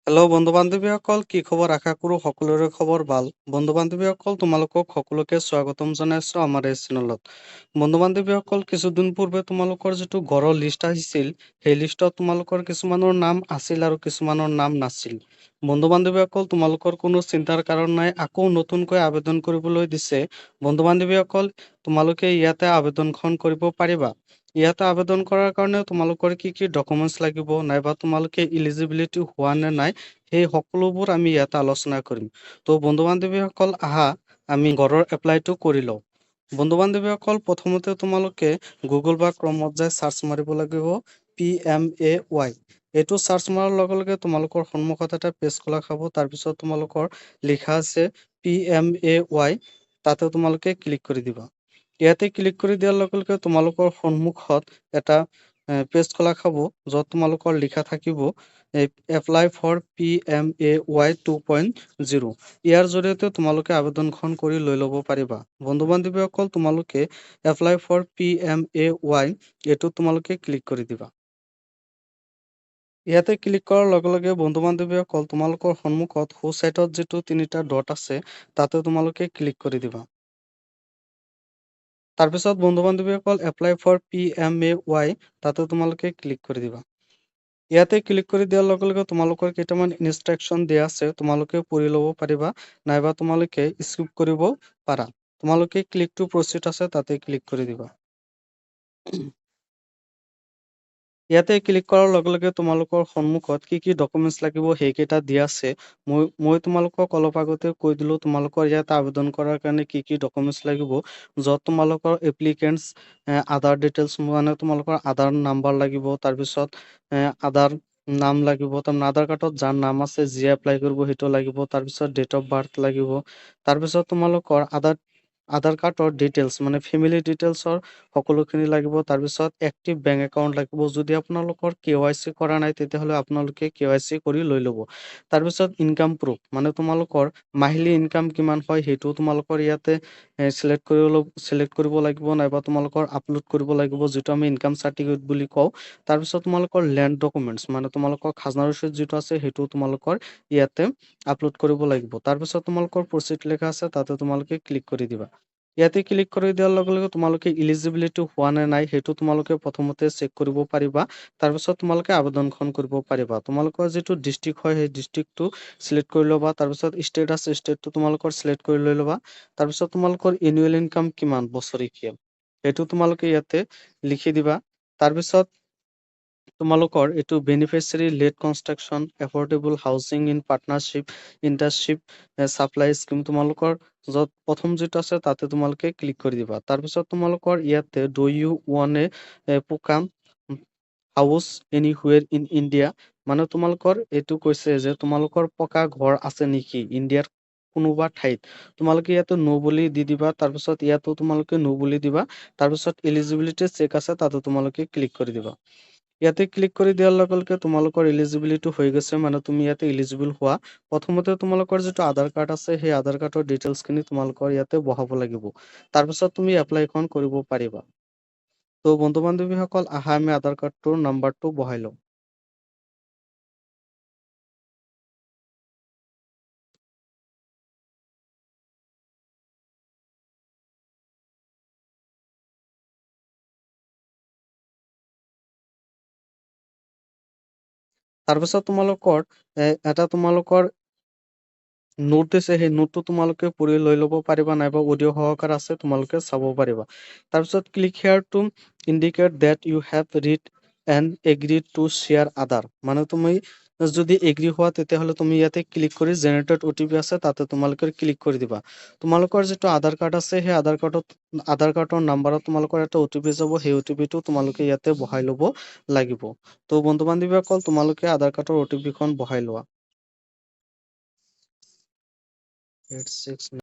Hello' বন্ধু বান্ধৱীসকল, কি খবৰ? আশা কৰো সকলোৰে খবৰ ভাল। বন্ধু বান্ধৱীসকল, তোমালোকক সকলোকে স্বাগতম জনাইছো আমাৰ এই চেনেলত। বন্ধু বান্ধৱীসকল, কিছুদিন পূৰ্বে তোমালোকৰ যিটো গড়ৰ লিষ্ট আহিছিল, সেই লিষ্টত তোমালোকৰ কিছুমানৰ নাম আছিল আৰু কিছুমানৰ নাম নাছিল। বন্ধু বান্ধৱীসকল, তোমালোকৰ কোনো চিন্তাৰ কাৰণ নাই। আকৌ নতুনকৈ আবেদন কৰিবলৈ দিছে। বন্ধু বান্ধৱীসকল, তোমালোকে ইয়াতে আবেদনখন কৰিব পাৰিবা। ইয়াতে আবেদন কৰাৰ কাৰণে তোমালোকৰ কি কি ডকুমেণ্টছ লাগিব, নাইবা তোমালোকে ইলিজিবিলিটি হোৱা নে নাই, সেই সকলোবোৰ আমি ইয়াতে আলোচনা কৰিম। তো বন্ধু বান্ধৱীসকল, আহা আমি গড়ৰ এপ্লাইটো কৰি লওঁ। বন্ধু বান্ধৱীসকল, প্ৰথমতে তোমালোকে গুগল বা ক্ৰমত যাই চাৰ্চ মাৰিব লাগিব PMAY। এইটো চাৰ্চ মাৰাৰ লগে লগে তোমালোকৰ সন্মুখত এটা পেজ খোলা খাব। তাৰপিছত তোমালোকৰ লিখা আছে PMAY, তাতে তোমালোকে ক্লিক কৰি দিবা। ইয়াতে ক্লিক কৰি দিয়াৰ লগে লগে তোমালোকৰ সন্মুখত এটা পেজ খোলা খাব, য'ত তোমালোকৰ লিখা থাকিব এপ্লাই ফৰ PMAY 2.0। ইয়াৰ জৰিয়তে তোমালোকে আবেদনখন কৰি লৈ ল'ব পাৰিবা। বন্ধু বান্ধৱীসকল, তোমালোকে এপ্লাই ফৰ PMAY এইটো তোমালোকে ক্লিক কৰি দিবা। ইয়াতে ক্লিক কৰাৰ লগে লগে বন্ধু বান্ধৱীসকল, তোমালোকৰ সন্মুখত সোঁ চাইডত যিটো তিনিটা ডট আছে, তাতে তোমালোকে ক্লিক কৰি দিবা। তাৰপিছত বন্ধু বান্ধৱীসকল, এপ্লাই ফৰ PMAY তাতে তোমালোকে ক্লিক কৰি দিবা। ইয়াতে ক্লিক কৰি দিয়াৰ লগে লগে তোমালোকৰ কেইটামান ইনষ্ট্ৰাকচন দিয়া আছে, তোমালোকে পঢ়ি ল'ব পাৰিবা, নাইবা তোমালোকে স্কিপ কৰিব পাৰা। তোমালোকে ক্লিক টু প্ৰচিড আছে, তাতে ক্লিক কৰি দিবা। ইয়াতে ক্লিক কৰাৰ লগে লগে তোমালোকৰ সন্মুখত কি কি ডকুমেণ্টছ লাগিব সেইকেইটা দিয়া আছে। মই তোমালোকক অলপ আগতে কৈ দিলো তোমালোকৰ ইয়াত আবেদন কৰাৰ কাৰণে কি কি ডকুমেণ্টছ লাগিব, য'ত তোমালোকৰ এপ্লিকেণ্টছ আধাৰ ডিটেইলছ মানে তোমালোকৰ আধাৰ নাম্বাৰ লাগিব, তাৰপিছত আধাৰ নাম লাগিব, তাৰমানে আধাৰ কাৰ্ডত যাৰ নাম আছে, যিয়ে এপ্লাই কৰিব সেইটো লাগিব, তাৰপিছত ডেট অফ বাৰ্থ লাগিব, তাৰপিছত তোমালোকৰ আধাৰ কাৰ্ডৰ ডিটেইলছ মানে ফেমিলি ডিটেইলছৰ সকলোখিনি লাগিব, তাৰপিছত এক্টিভ বেংক একাউণ্ট লাগিব। যদি আপোনালোকৰ KYC কৰা নাই, তেতিয়াহ'লে আপোনালোকে KYC কৰি লৈ ল'ব। তাৰপিছত ইনকাম প্ৰুফ মানে তোমালোকৰ মাহিলী ইনকাম কিমান হয়, সেইটো তোমালোকৰ ইয়াতে চিলেক্ট কৰিব লাগিব, নাইবা তোমালোকৰ আপলোড কৰিব লাগিব, যিটো আমি ইনকাম চাৰ্টিফিকেট বুলি কওঁ। তাৰপিছত তোমালোকৰ লেণ্ড ডকুমেণ্টছ মানে তোমালোকৰ খাজনা ৰচিদ যিটো আছে, সেইটো তোমালোকৰ ইয়াতে আপলোড কৰিব লাগিব। তাৰপিছত তোমালোকৰ প্ৰচিড লেখা আছে, তাতে তোমালোকে ক্লিক কৰি দিবা। ইয়াতে ক্লিক কৰি দিয়াৰ লগে লগে তোমালোকে ইলিজিবিলিটি হোৱা নে নাই, সেইটো তোমালোকে প্ৰথমতে চেক কৰিব পাৰিবা। তাৰপিছত তোমালোকে আবেদনখন কৰিব পাৰিবা। তোমালোকৰ যিটো ডিষ্ট্ৰিক্ট হয়, সেই ডিষ্ট্ৰিক্টটো চিলেক্ট কৰি ল'বা। তাৰপিছত ষ্টেট আছে, ষ্টেটটো তোমালোকৰ চিলেক্ট কৰি লৈ ল'বা। তাৰপিছত তোমালোকৰ এনুৱেল ইনকাম কিমান বছৰেকীয়া, সেইটো তোমালোকে ইয়াতে লিখি দিবা। তাৰপিছত তোমালোকৰ এইটো beneficiary led construction, affordable housing in partnership, internship supply scheme, তোমালোকৰ য'ত প্ৰথম যিটো আছে, তাতে তোমালোকে ক্লিক কৰি দিবা। তাৰপিছত তোমালোকৰ ইয়াতে ডু ইউ ৱান কাম হাউচ এনিহুৱেৰ ইন ইণ্ডিয়া, মানে তোমালোকৰ এইটো কৈছে যে তোমালোকৰ পকা ঘৰ আছে নেকি ইণ্ডিয়াৰ কোনোবা ঠাইত, তোমালোকে ইয়াতে নো বুলি দি দিবা। তাৰপিছত ইয়াতো তোমালোকে নো বুলি দিবা। তাৰপিছত এলিজিবিলিটি চেক আছে, তাতে তোমালোকে ক্লিক কৰি দিবা। ইয়াতে ক্লিক কৰি দিয়াৰ লগে লগে তোমালোকৰ এলিজিবিলিটি হৈ গৈছে, মানে তুমি ইয়াতে এলিজিবল হোৱা। প্ৰথমতে তোমালোকৰ যিটো আধাৰ কাৰ্ড আছে, সেই আধাৰ কাৰ্ডৰ ডিটেইলছখিনি তোমালোকৰ ইয়াতে বহাব লাগিব। তাৰপিছত তুমি এপ্লাইখন কৰিব পাৰিবা। তো বন্ধু বান্ধৱীসকল, আহা আমি আধাৰ কাৰ্ডটোৰ নাম্বাৰটো বহাই লওঁ। তাৰপিছত তোমালোকৰ এটা তোমালোকৰ নোট দিছে, সেই নোটটো তোমালোকে পঢ়ি লৈ ল'ব পাৰিবা, নাইবা অডিঅ' সহকাৰে আছে, তোমালোকে চাব পাৰিবা। তাৰপিছত click here to indicate that you have read and agree to share Aadhaar, মানে তুমি যদি এগ্ৰী হোৱা, তেতিয়াহ'লে তুমি ইয়াতে ক্লিক কৰি জেনেৰেটেড OTP আছে, তাতে তোমালোকে ক্লিক কৰি দিবা। তোমালোকৰ যিটো আধাৰ কাৰ্ড আছে, সেই আধাৰ কাৰ্ডৰ নাম্বাৰত তোমালোকৰ এটা OTP যাব, সেই OTPটো তোমালোকে ইয়াতে বহাই ল'ব লাগিব। তো বন্ধু বান্ধৱীসকল, তোমালোকে আধাৰ কাৰ্ডৰ OTP খন বহাই লোৱা। 869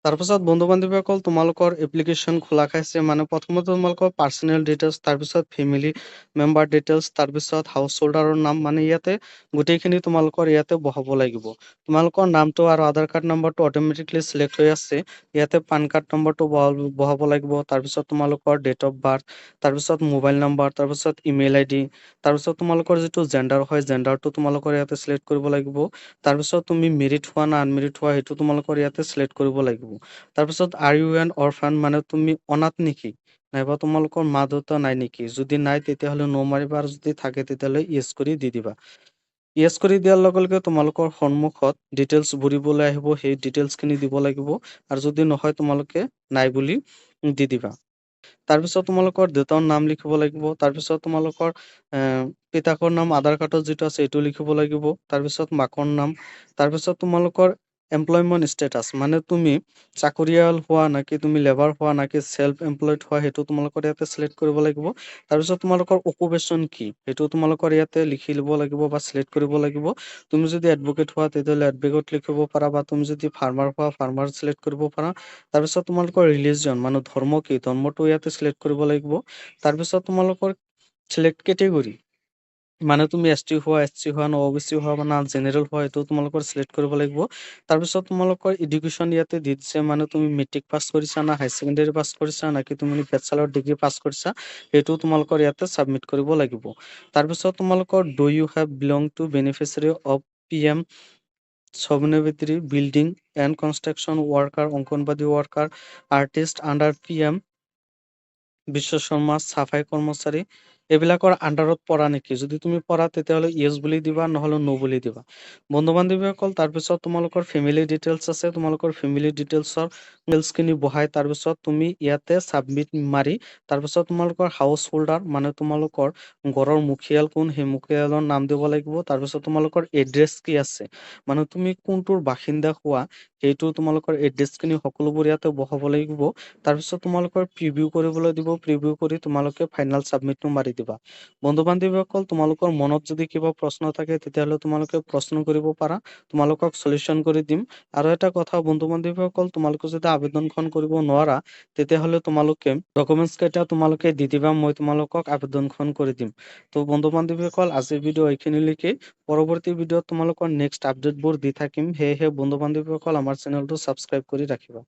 তাৰপিছত বন্ধু-বান্ধৱীসকল তোমালোকৰ এপ্লিকেশ্যন খোলা খাইছে মানে প্ৰথমতে তোমালোকৰ পাৰ্চনেল ডিটেইলছ, তাৰপিছত ফেমিলি মেম্বাৰ ডিটেইলছ, তাৰপিছত হাউচ হোল্ডাৰৰ নাম মানে ইয়াতে গোটেইখিনি তোমালোকৰ ইয়াতে বহাব লাগিব। তোমালোকৰ নামটো আৰু আধাৰ কাৰ্ড নম্বৰটো অট'মেটিকলি চিলেক্ট হৈ আছে। ইয়াতে পান কাৰ্ড নম্বৰটো বহাব লাগিব। তাৰপিছত তোমালোকৰ ডেট অফ বাৰ্থ, তাৰপিছত মোবাইল নম্বৰ, তাৰপিছত ইমেইল আইডি, তাৰপিছত তোমালোকৰ যিটো জেণ্ডাৰ হয় জেণ্ডাৰটো তোমালোকৰ ইয়াতে চিলেক্ট কৰিব লাগিব। তাৰপিছত তুমি মেৰিড হোৱা না আনমেৰিড হোৱা সেইটো তোমালোকৰ ইয়াতে চিলেক্ট কৰিব লাগিব। তাৰপিছত আৰ ইউ এন অৰফান মানে তুমি অনাথ নেকি? নাইবা তোমালোকৰ মা-দেউতা নাই নেকি? যদি নাই তেতিয়াহ'লে ন' মাৰিবা আৰু যদি থাকে তেতিয়াহ'লে য়েছ কৰি দি দিবা। য়েছ কৰি দিয়াৰ লগে লগে তোমালোকৰ সন্মুখত ডিটেইলছ ভৰিবলৈ আহিব, সেই ডিটেইলছখিনি দিব লাগিব আৰু যদি নহয় তোমালোকে নাই বুলি দি দিবা। তাৰপিছত তোমালোকৰ দেউতাৰ নাম লিখিব লাগিব। তাৰপিছত তোমালোকৰ পিতাকৰ নাম আধাৰ কাৰ্ডত যিটো আছে সেইটো লিখিব লাগিব। তাৰপিছত মাকৰ নাম, তাৰপিছত তোমালোকৰ এমপ্লয়মেণ্ট ষ্টেটাছ মানে তুমি চাকৰিয়াল হোৱা নাকি তুমি লেবাৰ হোৱা নাকি চেল্ফ এমপ্লয়ড হোৱা সেইটো তোমালোকৰ ইয়াতে চিলেক্ট কৰিব লাগিব। তাৰপিছত তোমালোকৰ অকুপেশ্যন কি সেইটো তোমালোকৰ ইয়াতে লিখি ল'ব লাগিব বা চিলেক্ট কৰিব লাগিব। তুমি যদি এডভকেট হোৱা তেতিয়াহ'লে এডভকেট লিখিব পাৰা বা তুমি যদি ফাৰ্মাৰ হোৱা ফাৰ্মাৰ চিলেক্ট কৰিব পাৰা। তাৰপিছত তোমালোকৰ ৰিলিজিয়ন মানে ধৰ্ম কি ধৰ্মটো ইয়াতে চিলেক্ট কৰিব লাগিব। তাৰপিছত তোমালোকৰ চিলেক্ট কেটেগৰী মানে তুমি এছ-টি হোৱা, এছ-চি হোৱা, অ'.বি.চি হোৱা বা জেনেৰেল হোৱা এইটো তোমালোকৰ চিলেক্ট কৰিব লাগিব। তাৰপিছত তোমালোকৰ এডুকেশ্যন ইয়াতে দি দিছে মানে তুমি মেট্ৰিক পাছ কৰিছা না হায়াৰ ছেকেণ্ডাৰী পাছ কৰিছা নাকি তুমি বেচেলৰ ডিগ্ৰী পাছ কৰিছা সেইটো তোমালোকৰ ইয়াতে ছাবমিট কৰিব লাগিব। তাৰপিছত তোমালোকৰ do you have belong to beneficiary of PM. স্বনিৰ্ভৰ building and construction worker, anganwadi worker, artist under PM. বিশ্ব শৰ্মা চাফাই কৰ্মচাৰী এইবিলাকৰ আণ্ডাৰত পৰা নেকি? যদি তুমি পৰা তেতিয়াহ'লে য়েছ বুলি দিবা নহ'লে ন' বুলি দিবা। বন্ধু-বান্ধৱীসকল তাৰপিছত তোমালোকৰ ফেমিলি ডিটেইলছ আছে, তোমালোকৰ ফেমিলি ডিটেইলছখিনি বহাই তাৰপিছত তুমি ইয়াতে ছাবমিট মাৰি তাৰপিছত তোমালোকৰ হাউচ হোল্ডাৰ মানে তোমালোকৰ ঘৰৰ মুখিয়াল কোন সেই মুখিয়ালৰ নাম দিব লাগিব। তাৰপিছত তোমালোকৰ এড্ৰেছ কি আছে মানে তুমি কোনটোৰ বাসিন্দা হোৱা সেইটো তোমালোকৰ এড্ৰেছখিনি সকলোবোৰ ইয়াতে বহাব লাগিব। তাৰপিছত তোমালোকৰ প্ৰিভিউ কৰিবলৈ দিব, প্ৰিভিউ কৰি তোমালোকে ফাইনেল ছাবমিটটো মাৰি দিবা। বন্ধু-বান্ধৱীসকল তোমালোকৰ মনত যদি কিবা প্ৰশ্ন থাকে তেতিয়াহ'লে তোমালোকে প্ৰশ্ন কৰিব পাৰা, তোমালোকক সলিউশ্যন কৰি দিম। আৰু এটা কথা বন্ধু-বান্ধৱীসকল তোমালোকে যদি আবেদনখন কৰিব নোৱাৰা তেতিয়াহ'লে তোমালোকে ডকুমেণ্টছ কেইটা তোমালোকে দি দিবা, মই তোমালোকক আবেদনখন কৰি দিম। তো বন্ধু-বান্ধৱীসকল আজিৰ ভিডিঅ' এইখিনিলৈকে। পৰৱৰ্তী ভিডিঅ'ত তোমালোকৰ নেক্সট আপডেটবোৰ দি থাকিম, সেয়েহে বন্ধু-বান্ধৱীসকল আমাৰ চেনেলটো ছাবস্ক্ৰাইব কৰি ৰাখিবা।